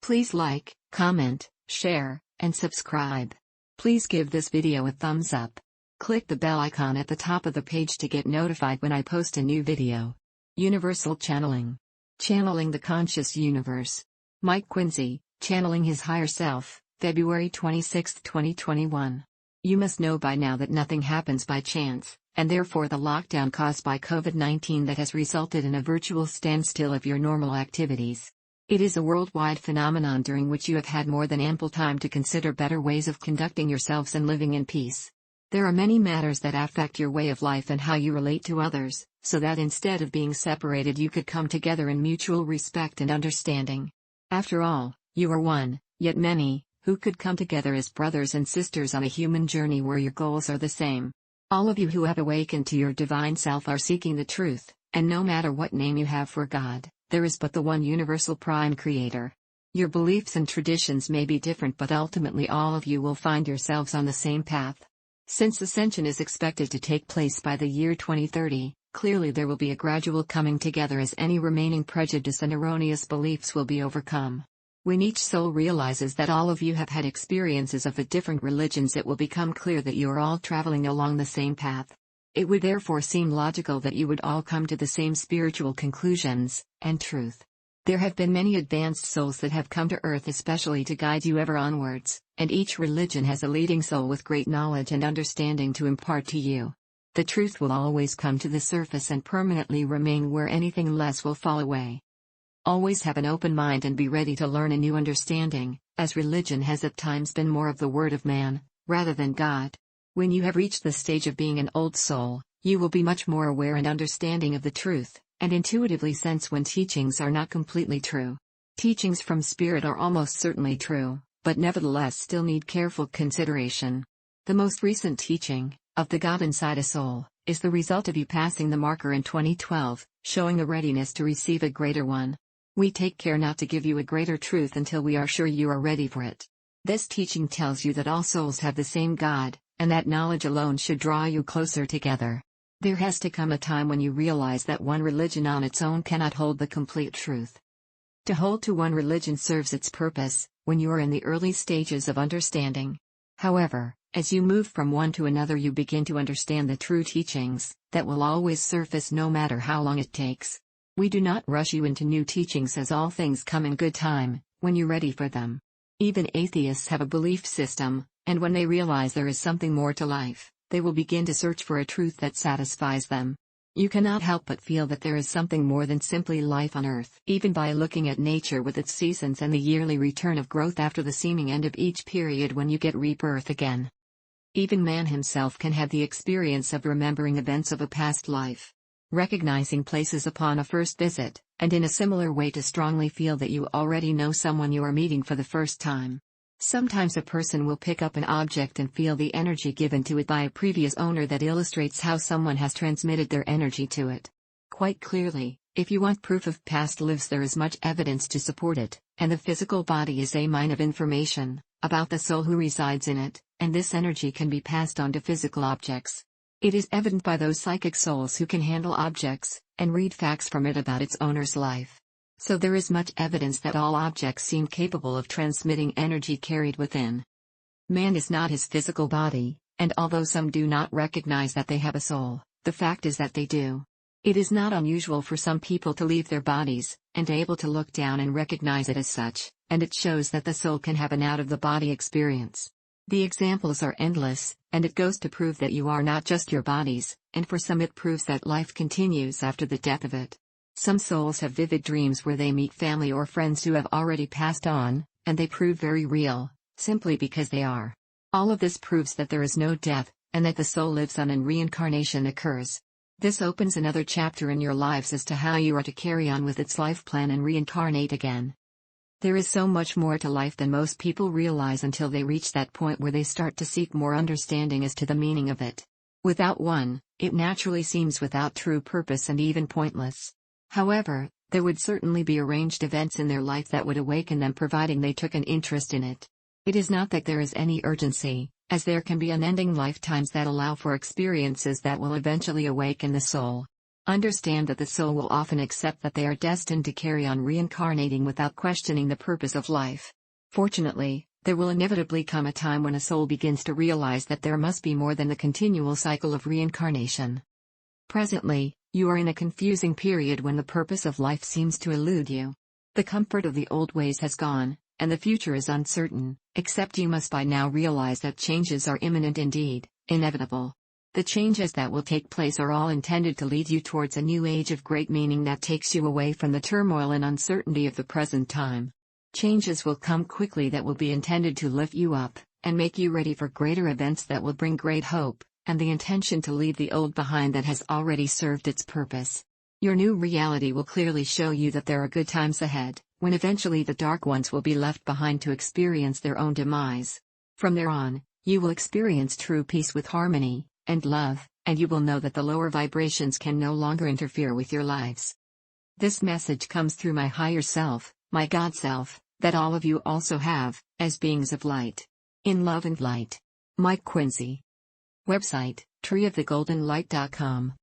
Please like, comment, share, and subscribe. Please give this video a thumbs up. Click the bell icon at the top of the page to get notified when I post a new video. Universal Channeling. Channeling the Conscious Universe. Mike Quinsey, Channeling His Higher Self, February 26, 2021. You must know by now that nothing happens by chance, and therefore the lockdown caused by COVID-19 that has resulted in a virtual standstill of your normal activities. It is a worldwide phenomenon during which you have had more than ample time to consider better ways of conducting yourselves and living in peace. There are many matters that affect your way of life and how you relate to others, so that instead of being separated you could come together in mutual respect and understanding. After all, you are one, yet many, who could come together as brothers and sisters on a human journey where your goals are the same. All of you who have awakened to your divine self are seeking the truth, and no matter what name you have for God, there is but the one universal prime creator. Your beliefs and traditions may be different, but ultimately all of you will find yourselves on the same path. Since ascension is expected to take place by the year 2030, clearly there will be a gradual coming together as any remaining prejudice and erroneous beliefs will be overcome. When each soul realizes that all of you have had experiences of the different religions, it will become clear that you are all traveling along the same path. It would therefore seem logical that you would all come to the same spiritual conclusions and truth. There have been many advanced souls that have come to Earth especially to guide you ever onwards, and each religion has a leading soul with great knowledge and understanding to impart to you. The truth will always come to the surface and permanently remain where anything less will fall away. Always have an open mind and be ready to learn a new understanding, as religion has at times been more of the word of man, rather than God. When you have reached the stage of being an old soul, you will be much more aware and understanding of the truth, and intuitively sense when teachings are not completely true. Teachings from spirit are almost certainly true, but nevertheless still need careful consideration. The most recent teaching, of the God inside a soul, is the result of you passing the marker in 2012, showing a readiness to receive a greater one. We take care not to give you a greater truth until we are sure you are ready for it. This teaching tells you that all souls have the same God, and that knowledge alone should draw you closer together. There has to come a time when you realize that one religion on its own cannot hold the complete truth. To hold to one religion serves its purpose, when you are in the early stages of understanding. However, as you move from one to another you begin to understand the true teachings, that will always surface no matter how long it takes. We do not rush you into new teachings as all things come in good time, when you're ready for them. Even atheists have a belief system, and when they realize there is something more to life, they will begin to search for a truth that satisfies them. You cannot help but feel that there is something more than simply life on earth, even by looking at nature with its seasons and the yearly return of growth after the seeming end of each period when you get rebirth again. Even man himself can have the experience of remembering events of a past life, recognizing places upon a first visit, and in a similar way to strongly feel that you already know someone you are meeting for the first time. Sometimes a person will pick up an object and feel the energy given to it by a previous owner that illustrates how someone has transmitted their energy to it. Quite clearly, if you want proof of past lives, there is much evidence to support it, and the physical body is a mine of information about the soul who resides in it, and this energy can be passed on to physical objects. It is evident by those psychic souls who can handle objects, and read facts from it about its owner's life. So there is much evidence that all objects seem capable of transmitting energy carried within. Man is not his physical body, and although some do not recognize that they have a soul, the fact is that they do. It is not unusual for some people to leave their bodies, and able to look down and recognize it as such, and it shows that the soul can have an out-of-the-body experience. The examples are endless, and it goes to prove that you are not just your bodies, and for some it proves that life continues after the death of it. Some souls have vivid dreams where they meet family or friends who have already passed on, and they prove very real, simply because they are. All of this proves that there is no death, and that the soul lives on and reincarnation occurs. This opens another chapter in your lives as to how you are to carry on with its life plan and reincarnate again. There is so much more to life than most people realize until they reach that point where they start to seek more understanding as to the meaning of it. Without one, it naturally seems without true purpose and even pointless. However, there would certainly be arranged events in their life that would awaken them providing they took an interest in it. It is not that there is any urgency, as there can be unending lifetimes that allow for experiences that will eventually awaken the soul. Understand that the soul will often accept that they are destined to carry on reincarnating without questioning the purpose of life. Fortunately, there will inevitably come a time when a soul begins to realize that there must be more than the continual cycle of reincarnation. Presently, you are in a confusing period when the purpose of life seems to elude you. The comfort of the old ways has gone, and the future is uncertain, except you must by now realize that changes are imminent, indeed, inevitable. The changes that will take place are all intended to lead you towards a new age of great meaning that takes you away from the turmoil and uncertainty of the present time. Changes will come quickly that will be intended to lift you up, and make you ready for greater events that will bring great hope, and the intention to leave the old behind that has already served its purpose. Your new reality will clearly show you that there are good times ahead, when eventually the dark ones will be left behind to experience their own demise. From there on, you will experience true peace with harmony and love, and you will know that the lower vibrations can no longer interfere with your lives. This message comes through my higher self, my God self, that all of you also have, as beings of light. In love and light. Mike Quinsey. Website, treeofthegoldenlight.com.